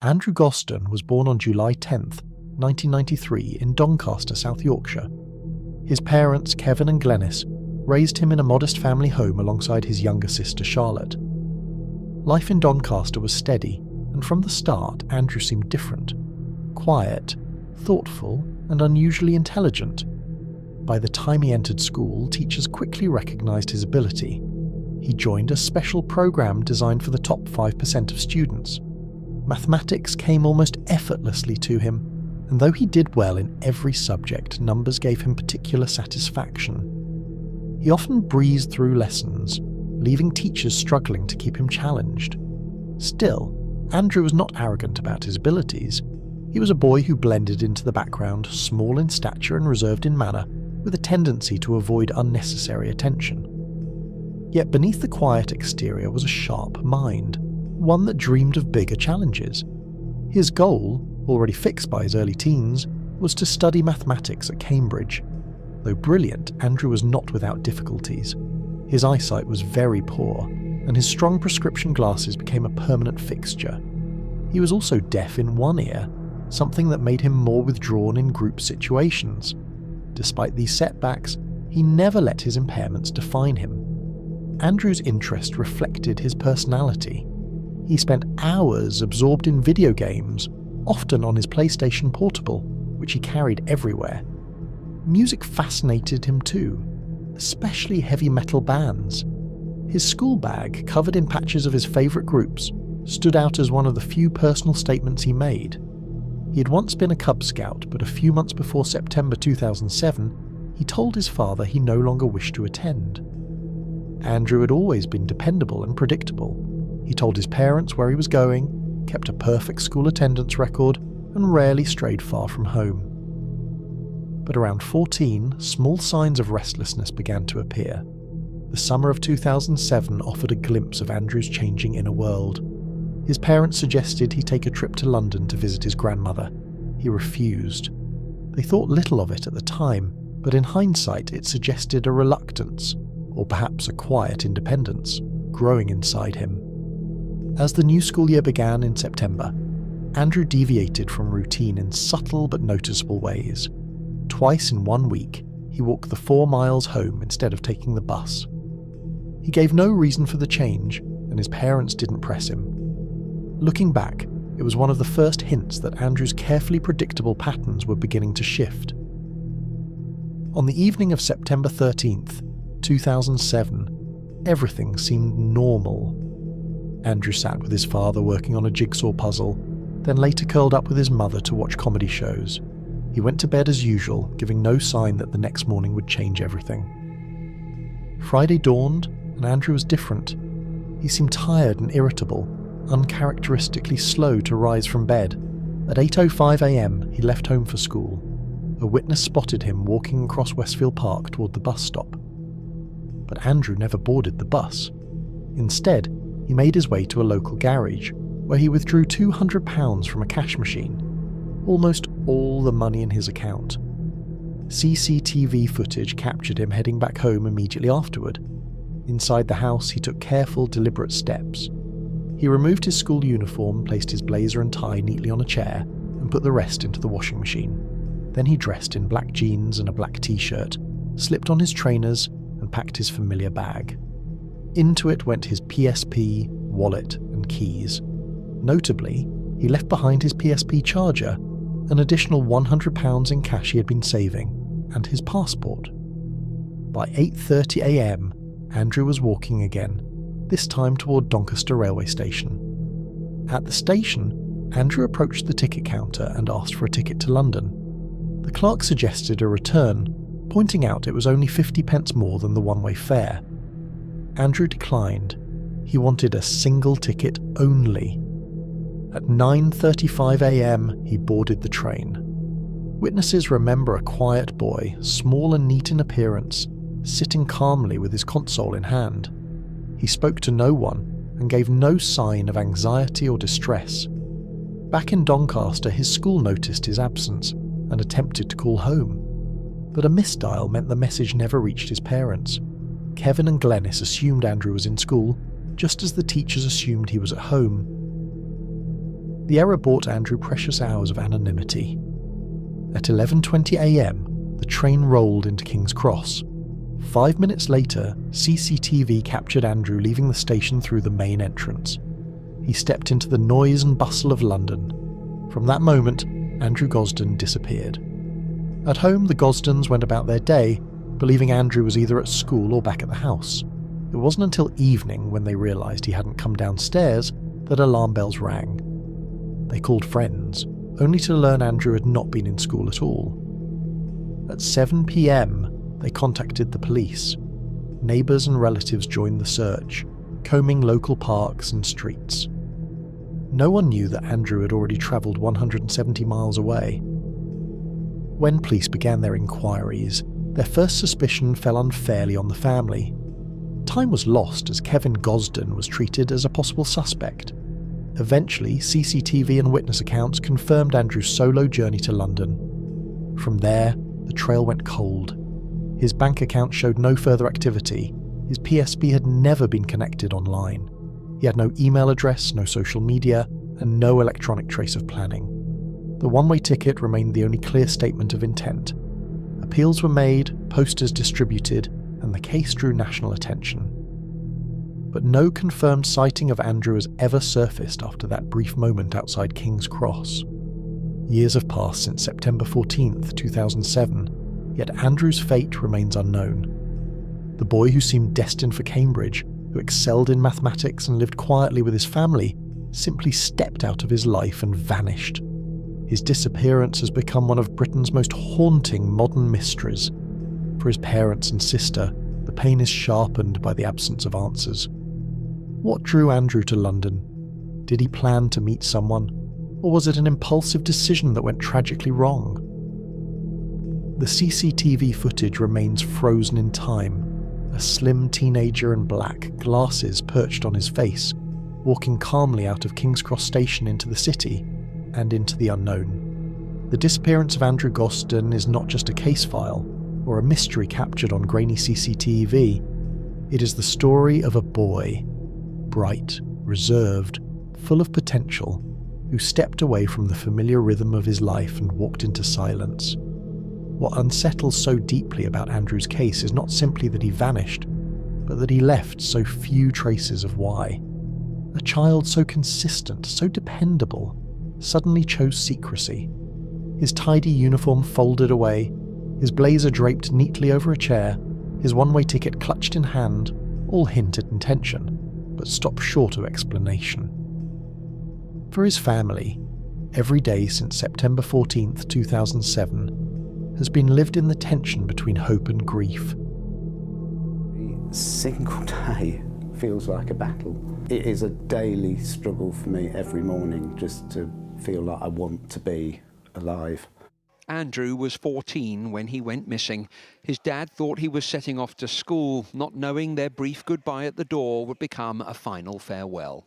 Andrew Gosden was born on July 10th, 1993 in Doncaster, South Yorkshire. His parents, Kevin and Glenys, raised him in a modest family home alongside his younger sister Charlotte. Life in Doncaster was steady, and from the start Andrew seemed different. Quiet, thoughtful, and unusually intelligent. By the time he entered school, teachers quickly recognised his ability. He joined a special programme designed for the top 5% of students. Mathematics came almost effortlessly to him, and though he did well in every subject, numbers gave him particular satisfaction. He often breezed through lessons, leaving teachers struggling to keep him challenged. Still, Andrew was not arrogant about his abilities. He was a boy who blended into the background, small in stature and reserved in manner, with a tendency to avoid unnecessary attention. Yet beneath the quiet exterior was a sharp mind, one that dreamed of bigger challenges. His goal, already fixed by his early teens, was to study mathematics at Cambridge. Though brilliant, Andrew was not without difficulties. His eyesight was very poor, and his strong prescription glasses became a permanent fixture. He was also deaf in one ear, something that made him more withdrawn in group situations. Despite these setbacks, he never let his impairments define him. Andrew's interest reflected his personality. He spent hours absorbed in video games, often on his PlayStation Portable, which he carried everywhere. Music fascinated him too, especially heavy metal bands. His school bag, covered in patches of his favourite groups, stood out as one of the few personal statements he made. He had once been a Cub Scout, but a few months before September 2007, he told his father he no longer wished to attend. Andrew had always been dependable and predictable. He told his parents where he was going, kept a perfect school attendance record, and rarely strayed far from home. But around 14, small signs of restlessness began to appear. The summer of 2007 offered a glimpse of Andrew's changing inner world. His parents suggested he take a trip to London to visit his grandmother. He refused. They thought little of it at the time, but in hindsight it suggested a reluctance, or perhaps a quiet independence, growing inside him. As the new school year began in September, Andrew deviated from routine in subtle but noticeable ways. Twice in 1 week, he walked the 4 miles home instead of taking the bus. He gave no reason for the change, and his parents didn't press him. Looking back, it was one of the first hints that Andrew's carefully predictable patterns were beginning to shift. On the evening of September 13th, 2007, everything seemed normal. Andrew sat with his father working on a jigsaw puzzle, then later curled up with his mother to watch comedy shows. He went to bed as usual, giving no sign that the next morning would change everything. Friday dawned, and Andrew was different. He seemed tired and irritable, uncharacteristically slow to rise from bed. At 8:05 a.m, he left home for school. A witness spotted him walking across Westfield Park toward the bus stop. But Andrew never boarded the bus. Instead, he made his way to a local garage, where he withdrew £200 from a cash machine, almost all the money in his account. CCTV footage captured him heading back home immediately afterward. Inside the house, he took careful, deliberate steps. He removed his school uniform, placed his blazer and tie neatly on a chair, and put the rest into the washing machine. Then he dressed in black jeans and a black t-shirt, slipped on his trainers, and packed his familiar bag. Into it went his PSP, wallet, and keys. Notably, he left behind his PSP charger, an additional £100 in cash he had been saving, and his passport. By 8:30 a.m, Andrew was walking again, this time toward Doncaster railway station. At the station, Andrew approached the ticket counter and asked for a ticket to London. The clerk suggested a return, pointing out it was only 50p more than the one-way fare. Andrew declined. He wanted a single ticket only. At 9:35 a.m, he boarded the train. Witnesses remember a quiet boy, small and neat in appearance, sitting calmly with his console in hand. He spoke to no one and gave no sign of anxiety or distress. Back in Doncaster, his school noticed his absence and attempted to call home. But a misdial meant the message never reached his parents. Kevin and Glenys assumed Andrew was in school, just as the teachers assumed he was at home. The error bought Andrew precious hours of anonymity. At 11:20 a.m, the train rolled into King's Cross. 5 minutes later, CCTV captured Andrew leaving the station through the main entrance. He stepped into the noise and bustle of London. From that moment, Andrew Gosden disappeared. At home, the Gosdens went about their day, believing Andrew was either at school or back at the house. It wasn't until evening, when they realised he hadn't come downstairs, that alarm bells rang. They called friends, only to learn Andrew had not been in school at all. At 7 p.m, they contacted the police. Neighbours and relatives joined the search, combing local parks and streets. No one knew that Andrew had already travelled 170 miles away. When police began their inquiries, their first suspicion fell unfairly on the family. Time was lost as Kevin Gosden was treated as a possible suspect. Eventually, CCTV and witness accounts confirmed Andrew's solo journey to London. From there, the trail went cold. His bank account showed no further activity. His PSP had never been connected online. He had no email address, no social media, and no electronic trace of planning. The one-way ticket remained the only clear statement of intent. Appeals were made, posters distributed, and the case drew national attention. But no confirmed sighting of Andrew has ever surfaced after that brief moment outside King's Cross. Years have passed since September 14th, 2007, yet Andrew's fate remains unknown. The boy who seemed destined for Cambridge, who excelled in mathematics and lived quietly with his family, simply stepped out of his life and vanished. His disappearance has become one of Britain's most haunting modern mysteries. For his parents and sister, the pain is sharpened by the absence of answers. What drew Andrew to London? Did he plan to meet someone? Or was it an impulsive decision that went tragically wrong? The CCTV footage remains frozen in time. A slim teenager in black, glasses perched on his face, walking calmly out of King's Cross station into the city and into the unknown. The disappearance of Andrew Gosden is not just a case file or a mystery captured on grainy CCTV. It is the story of a boy, bright, reserved, full of potential, who stepped away from the familiar rhythm of his life and walked into silence. What unsettles so deeply about Andrew's case is not simply that he vanished, but that he left so few traces of why. A child so consistent, so dependable, suddenly chose secrecy. His tidy uniform folded away, his blazer draped neatly over a chair, his one-way ticket clutched in hand, all hint at intention, but stop short of explanation. For his family, every day since September 14th, 2007, has been lived in the tension between hope and grief. Every single day feels like a battle. It is a daily struggle for me every morning just to feel like I want to be alive. Andrew was 14 when he went missing. His dad thought he was setting off to school, not knowing their brief goodbye at the door would become a final farewell.